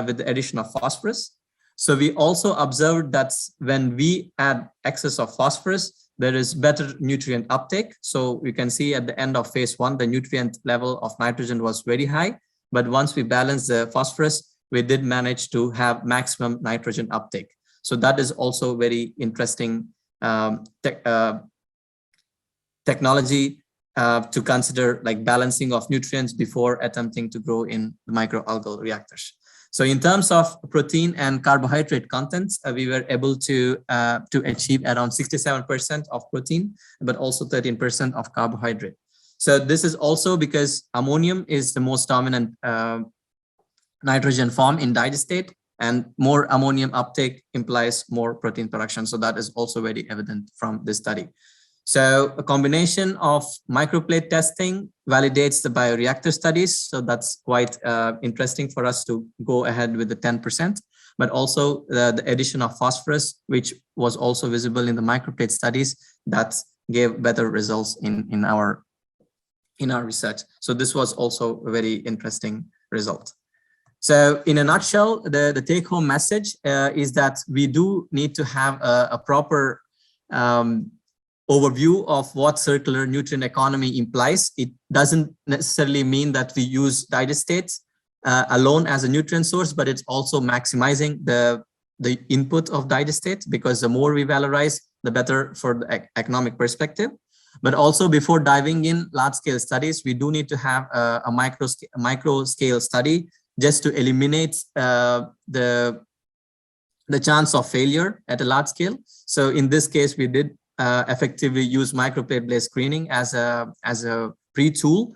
with the addition of phosphorus. So we also observed that when we add excess of phosphorus, there is better nutrient uptake. So you can see at the end of phase 1, the nutrient level of nitrogen was very high. But once we balance the phosphorus, we did manage to have maximum nitrogen uptake. So that is also very interesting technology to consider, like balancing of nutrients before attempting to grow in the microalgal reactors. So in terms of protein and carbohydrate contents, we were able to achieve around 67% of protein, but also 13% of carbohydrate. So this is also because ammonium is the most dominant nitrogen form in digestate, and more ammonium uptake implies more protein production. So that is also very evident from this study. So a combination of microplate testing validates the bioreactor studies. So that's quite interesting for us to go ahead with the 10%, but also the addition of phosphorus, which was also visible in the microplate studies, that gave better results in our research. So this was also a very interesting result. So in a nutshell, the take-home message is that we do need to have a proper overview of what circular nutrient economy implies. It doesn't necessarily mean that we use digestates alone as a nutrient source, but it's also maximizing the input of digestate, because the more we valorize, the better for the economic perspective. But also, before diving in large-scale studies, we do need to have a micro-scale study just to eliminate the chance of failure at a large scale. So in this case, we did effectively use microplate-based screening as a pre-tool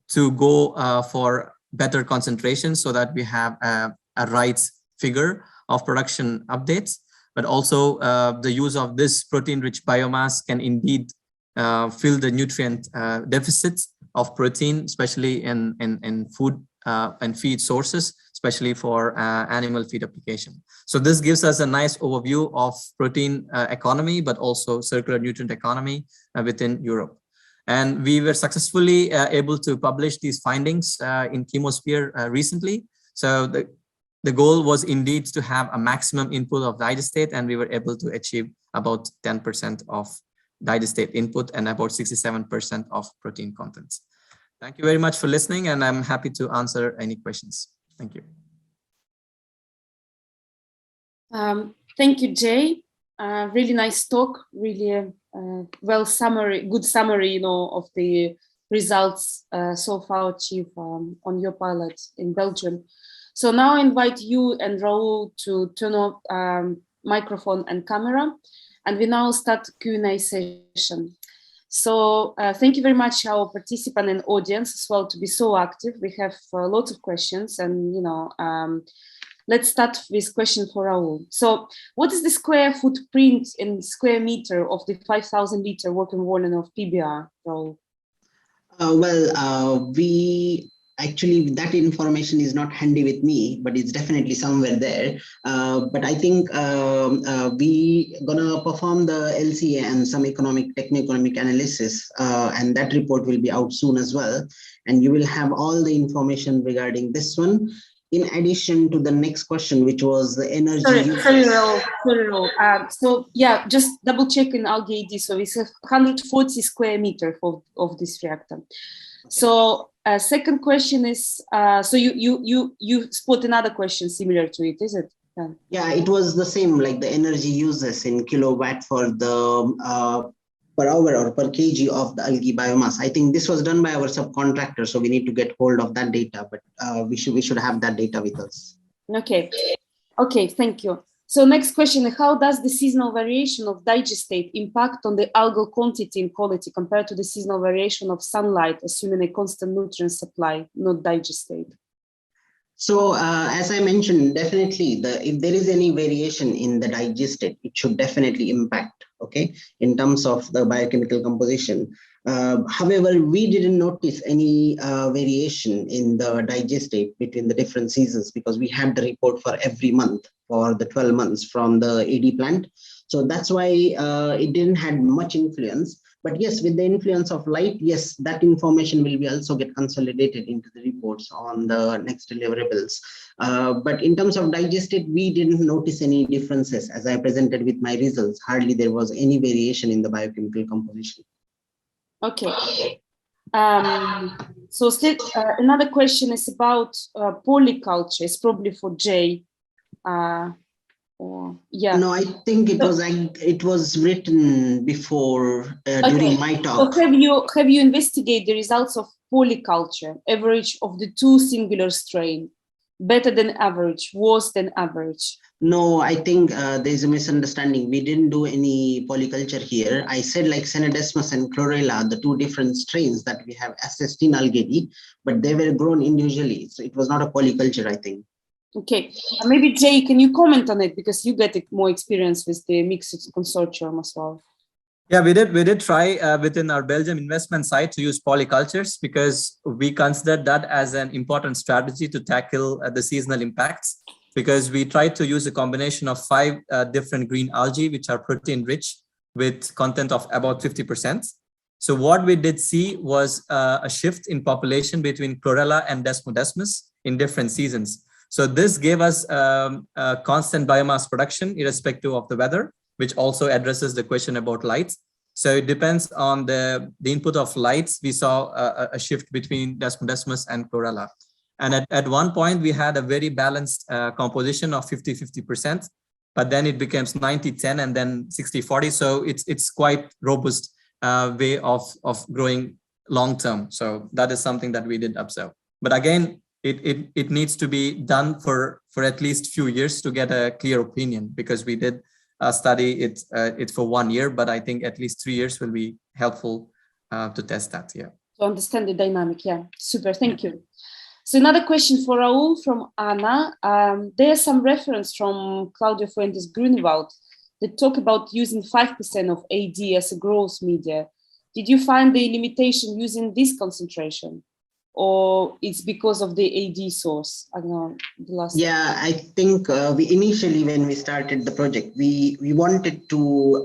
to go for better concentration, so that we have a right figure of production updates. But also the use of this protein-rich biomass can indeed fill the nutrient deficits of protein, especially in food and feed sources. especially for animal feed application. So this gives us a nice overview of protein economy, but also circular nutrient economy within Europe. And we were successfully able to publish these findings in Chemosphere recently. So the goal was indeed to have a maximum input of digestate, and we were able to achieve about 10% of digestate input and about 67% of protein contents. Thank you very much for listening, and I'm happy to answer any questions. Thank you. Thank you, Jay. Really nice talk. Really good summary, of the results so far achieved on your pilot in Belgium. So now I invite you and Raul to turn off microphone and camera, and we now start Q&A session. So thank you very much, our participant and audience as well, to be so active. We have lots of questions, and let's start with question for Raul. So what is the square footprint in square meter of the 5,000 liter working volume of PBR, Raul? Actually, that information is not handy with me, but it's definitely somewhere there. But I think we gonna perform the LCA and some techno-economic analysis, and that report will be out soon as well. And you will have all the information regarding this one, in addition to the next question, which was the energy. Sorry, Raul. So yeah, just double check in Alg-Ad. So it's 140 square meter of this reactor. Okay. So second question is, so you spot another question similar to it, is it? Yeah, it was the same, like the energy uses in kilowatt for the per hour or per kg of the algae biomass. I think this was done by our subcontractor, so we need to get hold of that data, but we should have that data with us. Okay, thank you. So next question, how does the seasonal variation of digestate impact on the algal quantity and quality compared to the seasonal variation of sunlight, assuming a constant nutrient supply, not digestate? So as I mentioned, definitely if there is any variation in the digestate, it should definitely impact, okay, in terms of the biochemical composition. However, we didn't notice any variation in the digestate between the different seasons because we had the report for every month for the 12 months from the AD plant. So that's why it didn't have much influence. But yes, with the influence of light, yes, that information will be also get consolidated into the reports on the next deliverables. But in terms of digestate, we didn't notice any differences. As I presented with my results, hardly there was any variation in the biochemical composition. Okay. So still, another question is about polyculture. It's probably for Jay. Yeah. No, I think it was written before during my talk. So have you investigated the results of polyculture, average of the two singular strain, better than average, worse than average? No, I think there's a misunderstanding. We didn't do any polyculture here. I said like Senedesmus and Chlorella, the two different strains that we have assessed in Alg-Ad, but they were grown individually. So it was not a polyculture, I think. Okay, maybe Jay, can you comment on it because you get more experience with the mixed consortium as well? Yeah, we did try within our Belgium investment site to use polycultures because we considered that as an important strategy to tackle the seasonal impacts, because we tried to use a combination of 5 different green algae, which are protein rich with content of about 50%. So what we did see was a shift in population between Chlorella and Desmodesmus in different seasons. So this gave us a constant biomass production irrespective of the weather, which also addresses the question about lights. So it depends on the input of lights. We saw a shift between Desmodesmus and Chlorella. And at one point, we had a very balanced composition of 50-50%, but then it becomes 90-10 and then 60-40. So it's quite robust way of growing long term. So that is something that we did observe. But again, it needs to be done for at least few years to get a clear opinion, because we did study it for 1 year, but I think at least 3 years will be helpful to test that. Yeah. To understand the dynamic. Yeah, super. Thank you. So another question for Raul from Anna. There's some reference from Claudio Fuentes Grunewald that talk about using 5% of AD as a growth media. Did you find the limitation using this concentration? or it's because of the AD source? I don't know, the last. Yeah, I think we initially, when we started the project, we wanted to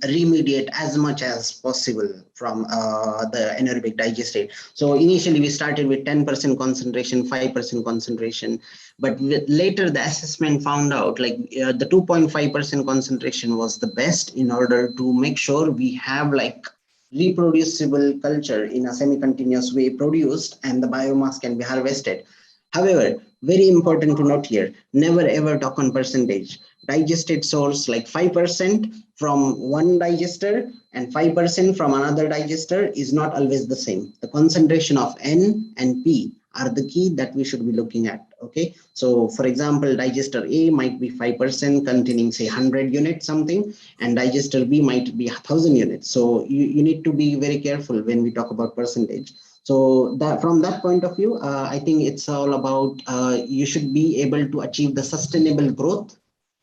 remediate as much as possible from the anaerobic digestate. So initially we started with 10% concentration, 5% concentration, but later the assessment found out like the 2.5% concentration was the best in order to make sure we have like reproducible culture in a semi-continuous way produced and the biomass can be harvested. However, very important to note here, never ever talk on percentage. Digestate source like 5% from one digester and 5% from another digester is not always the same. The concentration of N and P are the key that we should be looking at. Okay, so for example, digester A might be 5% containing say 100 units something, and digester B might be 1,000 units. So you need to be very careful when we talk about percentage. So that from that point of view, I think it's all about you should be able to achieve the sustainable growth,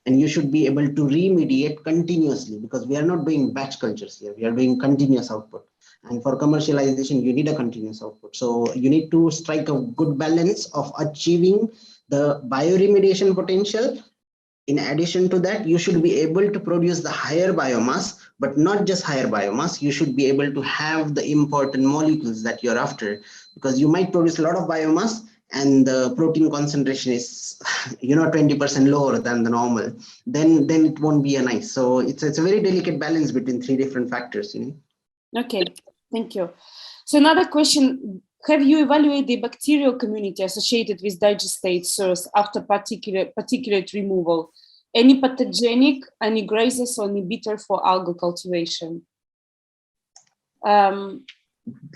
and you should be able to remediate continuously, because we are not doing batch cultures here. We are doing continuous output. And for commercialization, you need a continuous output. So you need to strike a good balance of achieving the bioremediation potential. In addition to that, you should be able to produce the higher biomass, but not just higher biomass. You should be able to have the important molecules that you're after, because you might produce a lot of biomass and the protein concentration is 20% lower than the normal, then it won't be a nice. So it's a very delicate balance between three different factors. Okay, thank you. So another question, have you evaluated the bacterial community associated with digestate source after particulate removal? Any pathogenic, any grazers or inhibitor for algal cultivation?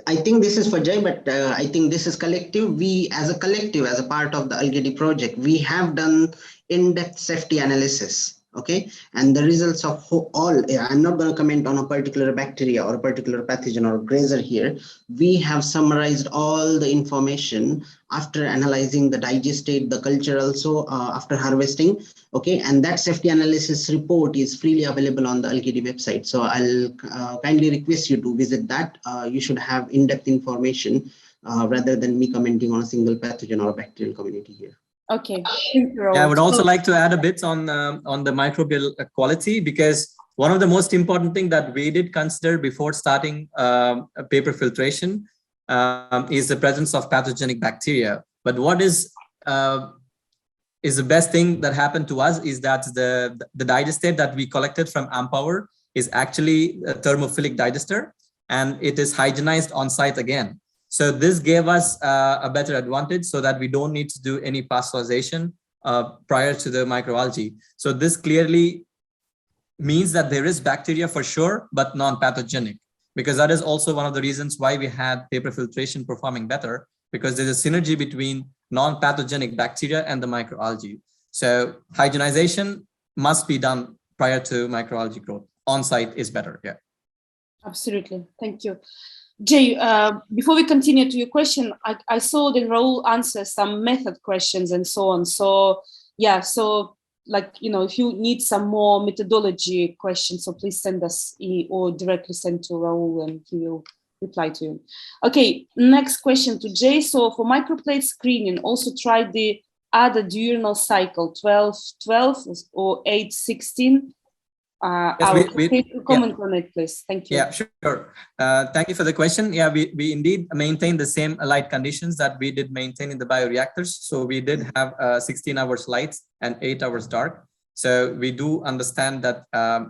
I think this is for Jai, but I think this is collective. We as a collective, as a part of the Alg-Ad project, we have done in-depth safety analysis. Okay, and the results of all, I'm not going to comment on a particular bacteria or a particular pathogen or grazer here. We have summarized all the information after analyzing the digestate, the culture also after harvesting. Okay, and that safety analysis report is freely available on the Alg-Ad website. So I'll kindly request you to visit that. You should have in-depth information rather than me commenting on a single pathogen or bacterial community here. Okay. Thank you, Raul. Yeah, I would also like to add a bit on the microbial quality, because one of the most important things that we did consider before starting paper filtration is the presence of pathogenic bacteria. But what is the best thing that happened to us is that the digestate that we collected from Ampower is actually a thermophilic digester, and it is hygienized on site again. So this gave us a better advantage, so that we don't need to do any pasteurization prior to the microalgae. So this clearly means that there is bacteria for sure, but non-pathogenic, because that is also one of the reasons why we had paper filtration performing better, because there's a synergy between non-pathogenic bacteria and the microalgae. So hygienization must be done prior to microalgae growth. On-site is better, yeah. Absolutely, thank you. Jay, before we continue to your question, I saw that Raul answered some method questions and so on. So yeah, so like, if you need some more methodology questions, so please send us or directly send to Raul and he will reply to you. Okay, next question to Jay. So for microplate screening, also try the other diurnal cycle, 12-12 or 8-16. Yes, comment on it, please. Thank you. Yeah, sure. Thank you for the question. Yeah, we indeed maintain the same light conditions that we did maintain in the bioreactors. So we did have 16 hours light and 8 hours dark. So we do understand that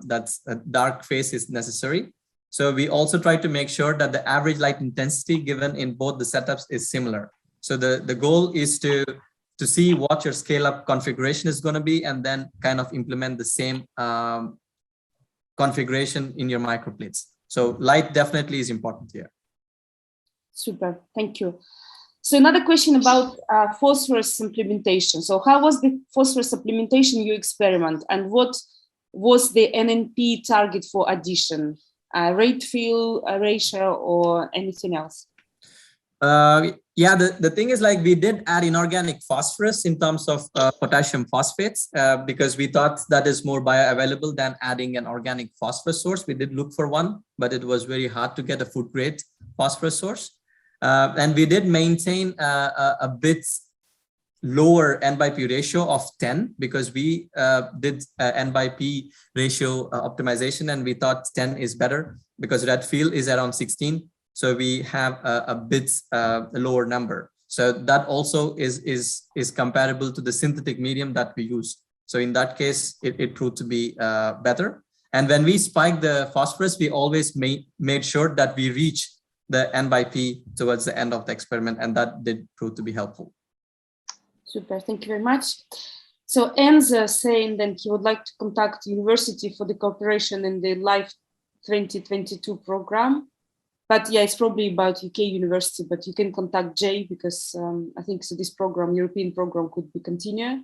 that's a dark phase is necessary. So we also try to make sure that the average light intensity given in both the setups is similar. So the goal is to see what your scale-up configuration is going to be, and then kind of implement the same configuration in your microplates. So light definitely is important here. Super, thank you. So another question about phosphorus supplementation. So how was the phosphorus supplementation you experiment, and what was the NNP target for addition? Rate fill ratio or anything else? Yeah, the thing is, like, we did add inorganic phosphorus in terms of potassium phosphates because we thought that is more bioavailable than adding an organic phosphorus source. We did look for one, but it was very hard to get a food grade phosphorus source. And we did maintain a bit lower N by P ratio of 10 because we did N by P ratio optimization, and we thought 10 is better because red field is around 16. So we have a bit lower number. So that also is comparable to the synthetic medium that we use. So in that case, it proved to be better. And when we spiked the phosphorus, we always made sure that we reach the N by P towards the end of the experiment, and that did prove to be helpful. Super, thank you very much. So Enza saying that he would like to contact university for the cooperation in the LIFE 2022 program. But yeah, it's probably about UK University, but you can contact Jay because I think so this program, European program, could be continued.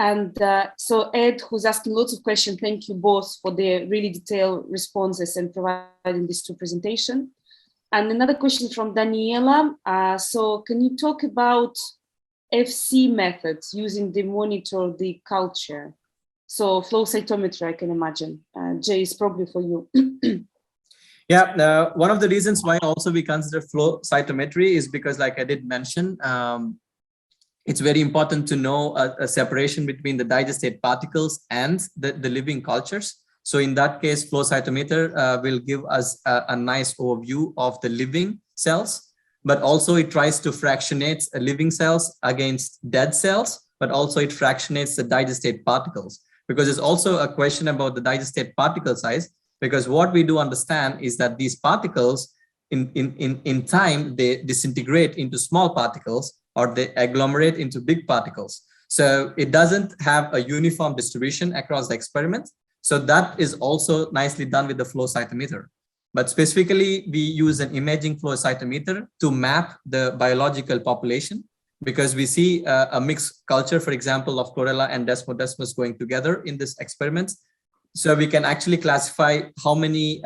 And so Ed, who's asking lots of questions, thank you both for the really detailed responses and providing these two presentations. And another question from Daniela. So can you talk about FC methods using the monitor the culture? So flow cytometry, I can imagine. Jay, is probably for you. Yeah, one of the reasons why also we consider flow cytometry is because, like I did mention, it's very important to know a separation between the digestate particles and the living cultures. So in that case, flow cytometer will give us a nice overview of the living cells, but also it tries to fractionate living cells against dead cells, but also it fractionates the digestate particles, because there's also a question about the digestate particle size, because what we do understand is that these particles in time, they disintegrate into small particles or they agglomerate into big particles. So it doesn't have a uniform distribution across the experiment. So that is also nicely done with the flow cytometer. But specifically, we use an imaging flow cytometer to map the biological population, because we see a mixed culture, for example, of chlorella and desmodesmus going together in this experiment. So we can actually classify how many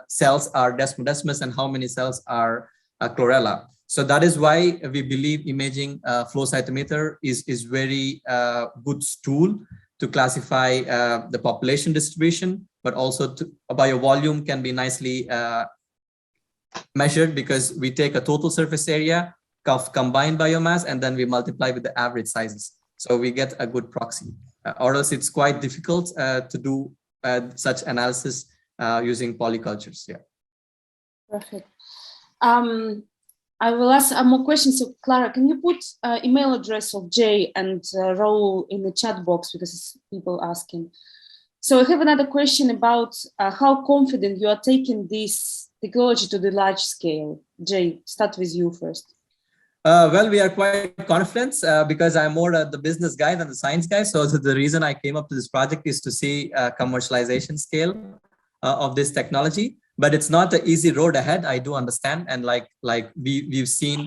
cells are desmodesmus and how many cells are chlorella. So that is why we believe imaging flow cytometer is very good tool to classify the population distribution, but also biovolume can be nicely measured, because we take a total surface area of combined biomass and then we multiply with the average sizes. So we get a good proxy, or else it's quite difficult to do such analysis using polycultures. Yeah. Perfect. I will ask more questions. So Clara, can you put email address of Jay and Raul in the chat box, because it's people asking. So I have another question about how confident you are taking this technology to the large scale. Jay, start with you first. Well, we are quite confident because I'm more the business guy than the science guy. So the reason I came up to this project is to see commercialization scale of this technology. But it's not an easy road ahead, I do understand. And like we've seen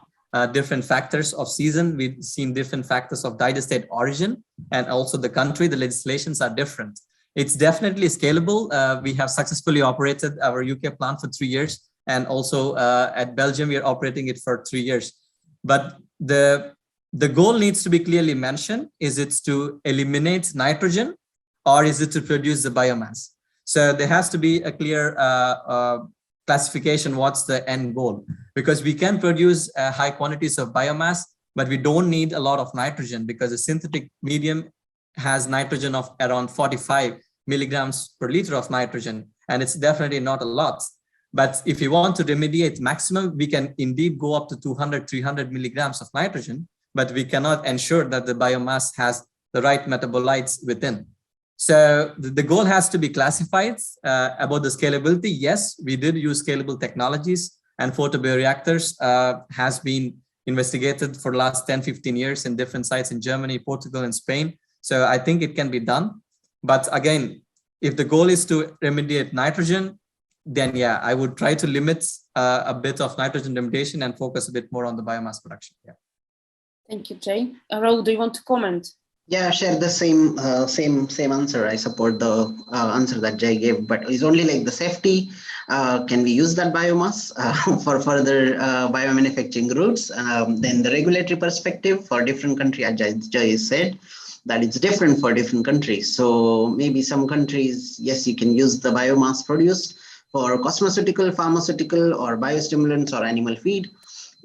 different factors of season, we've seen different factors of digestate origin, and also the country, the legislations are different. It's definitely scalable. We have successfully operated our UK plant for 3 years, and also at Belgium, we are operating it for 3 years. But the goal needs to be clearly mentioned. Is it to eliminate nitrogen, or is it to produce the biomass? So there has to be a clear classification. What's the end goal? Because we can produce high quantities of biomass, but we don't need a lot of nitrogen, because a synthetic medium has nitrogen of around 45 milligrams per liter of nitrogen, and it's definitely not a lot. But if you want to remediate maximum, we can indeed go up to 200, 300 milligrams of nitrogen, but we cannot ensure that the biomass has the right metabolites within. So the goal has to be classified. About the scalability, yes, we did use scalable technologies, and photobioreactors has been investigated for the last 10, 15 years in different sites in Germany, Portugal, and Spain. So I think it can be done. But again, if the goal is to remediate nitrogen, then yeah, I would try to limit a bit of nitrogen remediation and focus a bit more on the biomass production. Yeah. Thank you, Jay. Raul, do you want to comment? Yeah, share the same answer. I support the answer that Jay gave, but it's only like the safety. Can we use that biomass for further biomanufacturing routes? Then the regulatory perspective for different countries, as Jay said, that it's different for different countries. So maybe some countries, yes, you can use the biomass produced for cosmeceutical, pharmaceutical, or biostimulants or animal feed.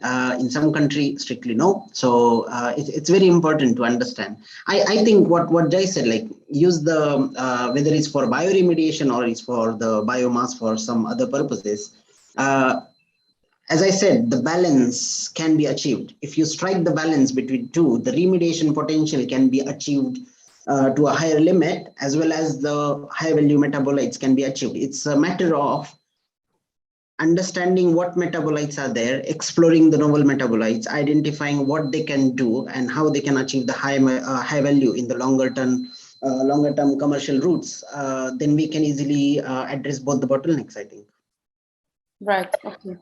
In some country, strictly no. So it's very important to understand. I think what Jai said, like use the whether it's for bioremediation or it's for the biomass for some other purposes. As I said, the balance can be achieved. If you strike the balance between two, the remediation potential can be achieved to a higher limit, as well as the high value metabolites can be achieved. It's a matter of understanding what metabolites are there, exploring the novel metabolites, identifying what they can do and how they can achieve the high value in the longer term commercial routes. Then we can easily address both the bottlenecks, I think. Right. Okay.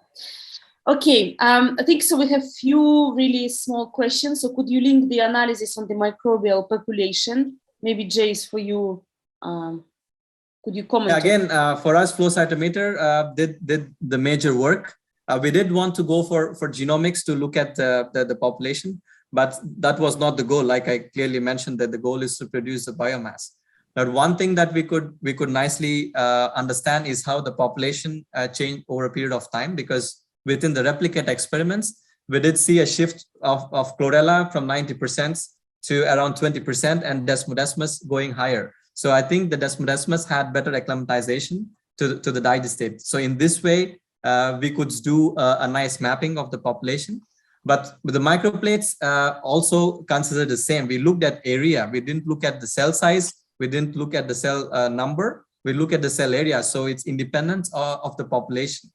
Okay. I think so. We have few really small questions. So could you link the analysis on the microbial population? Maybe Jay, is for you. Could you comment? Again, for us, flow cytometer did the major work. We did want to go for genomics to look at the population, but that was not the goal. Like I clearly mentioned, that the goal is to produce the biomass. But one thing that we could nicely understand is how the population changed over a period of time, because within the replicate experiments, we did see a shift of chlorella from 90% to around 20% and desmodesmus going higher. So I think the desmodesmus had better acclimatization to the digestate. So in this way, we could do a nice mapping of the population. But with the microplates, also consider the same. We looked at area. We didn't look at the cell size. We didn't look at the cell number. We look at the cell area. So it's independent of the population.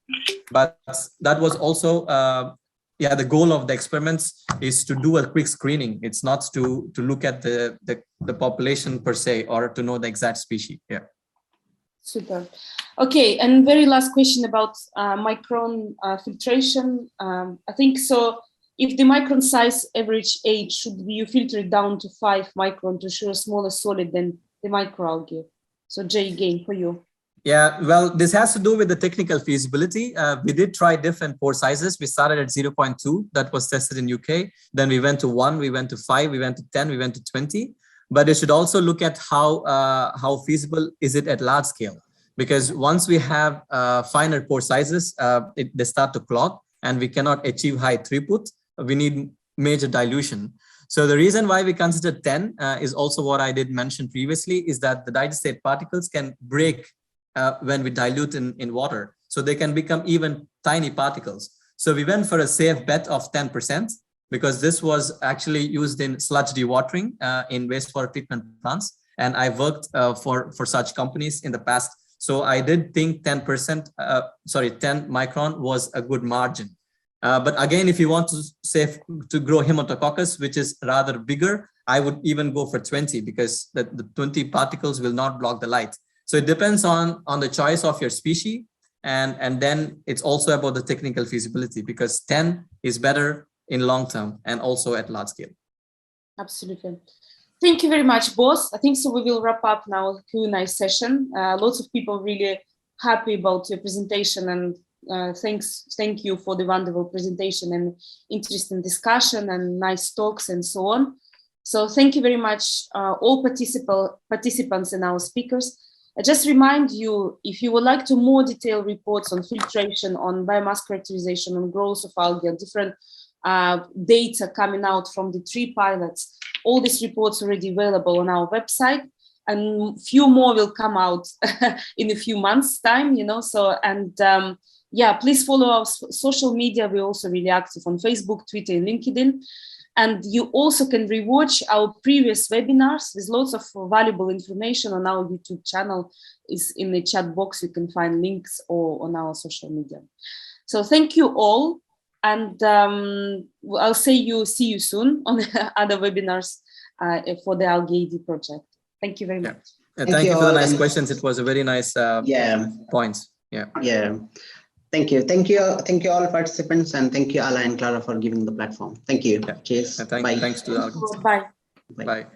But that was also, the goal of the experiments is to do a quick screening. It's not to look at the population per se or to know the exact species. Yeah. Super. Okay, and very last question about micron filtration. I think so. If the micron size average age, should you filter it down to 5 micron to show a smaller solid than the microalgae? So Jay, again for you. Yeah, well, this has to do with the technical feasibility. We did try different pore sizes. We started at 0.2, that was tested in UK. Then we went to 1, we went to 5, we went to 10, we went to 20. But you should also look at how feasible is it at large scale. Because once we have finer pore sizes, they start to clog and we cannot achieve high throughput. We need major dilution. So the reason why we consider 10 is also what I did mention previously, is that the digestate particles can break when we dilute in water. So they can become even tiny particles. So we went for a safe bet of 10% because this was actually used in sludge dewatering in wastewater treatment plants. And I worked for such companies in the past. So I did think 10 micron was a good margin. But again, if you want to grow Haematococcus, which is rather bigger, I would even go for 20 because the 20 particles will not block the light. So it depends on the choice of your species. And then it's also about the technical feasibility, because 10 is better in long term and also at large scale. Absolutely. Thank you very much, boss. I think so we will wrap up now the Q&A session. Lots of people really happy about your presentation, and thank you for the wonderful presentation and interesting discussion and nice talks and so on. So thank you very much, all participants and our speakers. I just remind you, if you would like to more detailed reports on filtration, on biomass characterization, on growth of algae, different data coming out from the 3 pilots, all these reports are already available on our website, and few more will come out in a few months' time, you know. So, and yeah, please follow our social media. We're also really active on Facebook, Twitter, and LinkedIn. And you also can rewatch our previous webinars. There's lots of valuable information on our YouTube channel. Is in the chat box. You can find links or on our social media. So thank you all. And I'll see you soon on other webinars for the Alg-AD project. Thank you very much. Yeah, thank you for the nice questions. It was a very nice points. Yeah. Thank you all participants, and thank you Ala and Clara for giving the platform. Thank you. Cheers. Thanks to the audience. Bye. Bye.